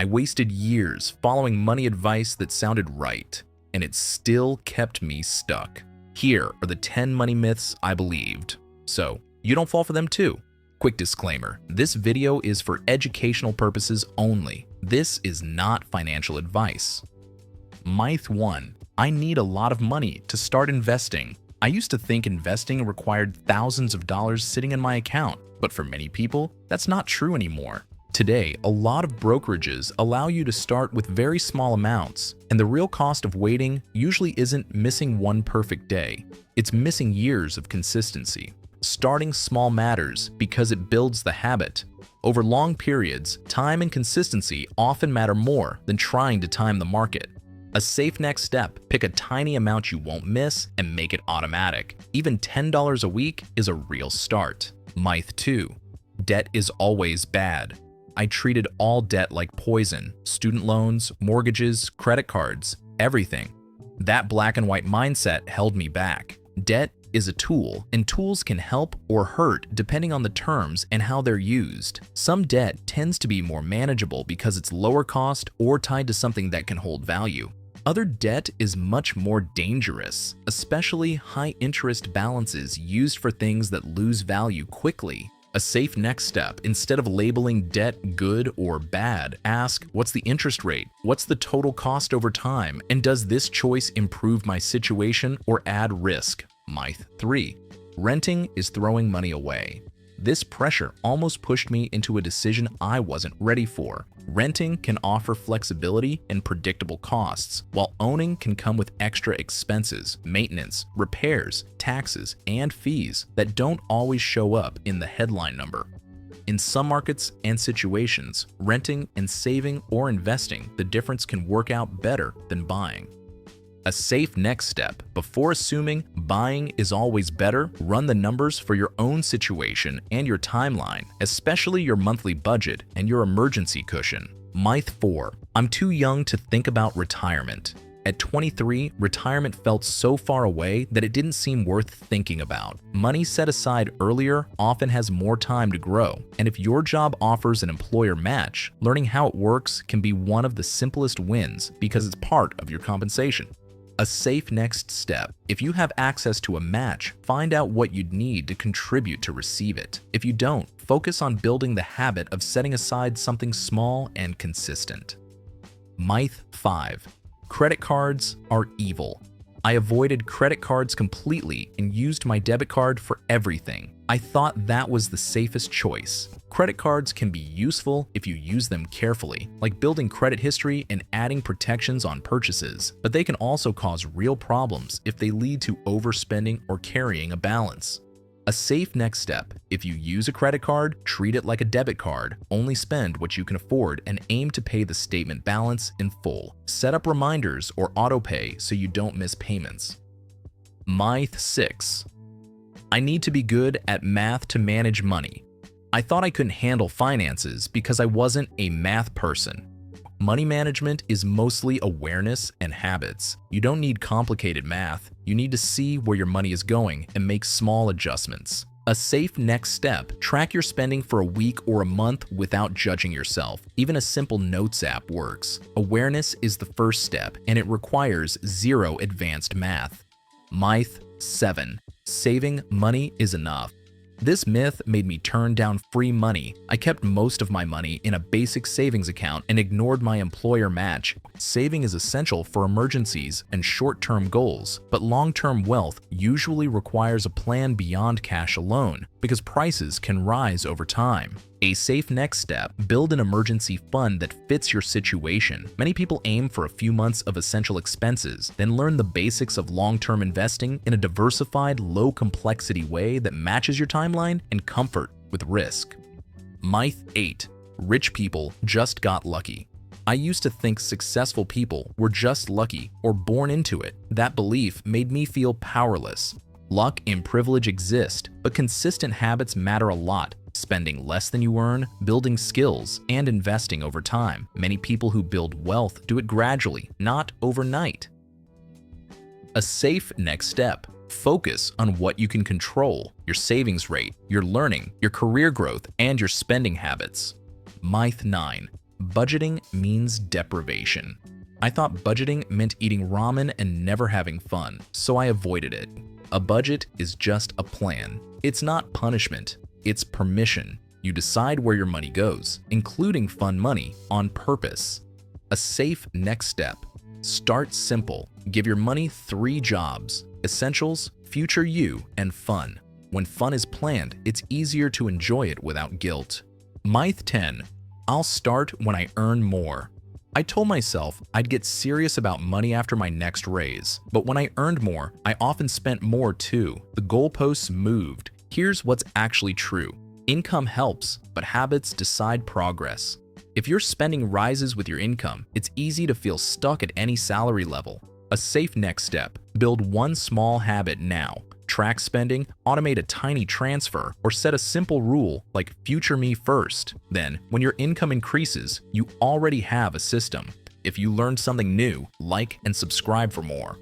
I wasted years following money advice that sounded right, and it still kept me stuck. Here are the 10 money myths I believed, so you don't fall for them too. Quick disclaimer, this video is for educational purposes only. This is not financial advice. Myth 1. I need a lot of money to start investing. I used to think investing required thousands of dollars sitting in my account, but for many people, that's not true anymore. Today, a lot of brokerages allow you to start with very small amounts, and the real cost of waiting usually isn't missing one perfect day. It's missing years of consistency. Starting small matters because it builds the habit. Over long periods, time and consistency often matter more than trying to time the market. A safe next step, pick a tiny amount you won't miss and make it automatic. Even $10 a week is a real start. Myth 2. Debt is always bad. I treated all debt like poison. Student loans, mortgages, credit cards, everything. That black and white mindset held me back. Debt is a tool, and tools can help or hurt depending on the terms and how they're used. Some debt tends to be more manageable because it's lower cost or tied to something that can hold value. Other debt is much more dangerous, especially high-interest balances used for things that lose value quickly. A safe next step, instead of labeling debt good or bad, ask, what's the interest rate? What's the total cost over time? And does this choice improve my situation or add risk? Myth 3. Renting is throwing money away. This pressure almost pushed me into a decision I wasn't ready for. Renting can offer flexibility and predictable costs, while owning can come with extra expenses, maintenance, repairs, taxes, and fees that don't always show up in the headline number. In some markets and situations, renting and saving or investing, the difference can work out better than buying. A safe next step, before assuming buying is always better, run the numbers for your own situation and your timeline, especially your monthly budget and your emergency cushion. Myth 4. I'm too young to think about retirement. At 23, retirement felt so far away that it didn't seem worth thinking about. Money set aside earlier often has more time to grow, and if your job offers an employer match, learning how it works can be one of the simplest wins because it's part of your compensation. A safe next step. If you have access to a match, find out what you'd need to contribute to receive it. If you don't, focus on building the habit of setting aside something small and consistent. Myth 5. Credit cards are evil. I avoided credit cards completely and used my debit card for everything. I thought that was the safest choice. Credit cards can be useful if you use them carefully, like building credit history and adding protections on purchases, but they can also cause real problems if they lead to overspending or carrying a balance. A safe next step, if you use a credit card, treat it like a debit card. Only spend what you can afford and aim to pay the statement balance in full. Set up reminders or autopay so you don't miss payments. Myth 6. I need to be good at math to manage money. I thought I couldn't handle finances because I wasn't a math person. Money management is mostly awareness and habits. You don't need complicated math. You need to see where your money is going and make small adjustments. A safe next step, track your spending for a week or a month without judging yourself. Even a simple notes app works. Awareness is the first step, and it requires zero advanced math. Myth 7. Saving money is enough. This myth made me turn down free money. I kept most of my money in a basic savings account and ignored my employer match. Saving is essential for emergencies and short-term goals, but long-term wealth usually requires a plan beyond cash alone because prices can rise over time. A safe next step, build an emergency fund that fits your situation. Many people aim for a few months of essential expenses, then learn the basics of long-term investing in a diversified, low-complexity way that matches your timeline and comfort with risk. Myth 8. Rich people just got lucky. I used to think successful people were just lucky or born into it. That belief made me feel powerless. Luck and privilege exist, but consistent habits matter a lot. Spending less than you earn, building skills, and investing over time. Many people who build wealth do it gradually, not overnight. A safe next step. Focus on what you can control: your savings rate, your learning, your career growth, and your spending habits. Myth 9. Budgeting means deprivation. I thought budgeting meant eating ramen and never having fun, so I avoided it. A budget is just a plan. It's not punishment, it's permission. You decide where your money goes, including fun money, on purpose. A safe next step. Start simple. Give your money 3 jobs: essentials, future you, and fun. When fun is planned, it's easier to enjoy it without guilt. Myth 10. I'll start when I earn more. I told myself I'd get serious about money after my next raise, but when I earned more, I often spent more too. The goalposts moved. Here's what's actually true. Income helps, but habits decide progress. If your spending rises with your income, it's easy to feel stuck at any salary level. A safe next step: build one small habit now. Track spending, automate a tiny transfer, or set a simple rule like future me first. Then, when your income increases, you already have a system. If you learned something new, like and subscribe for more.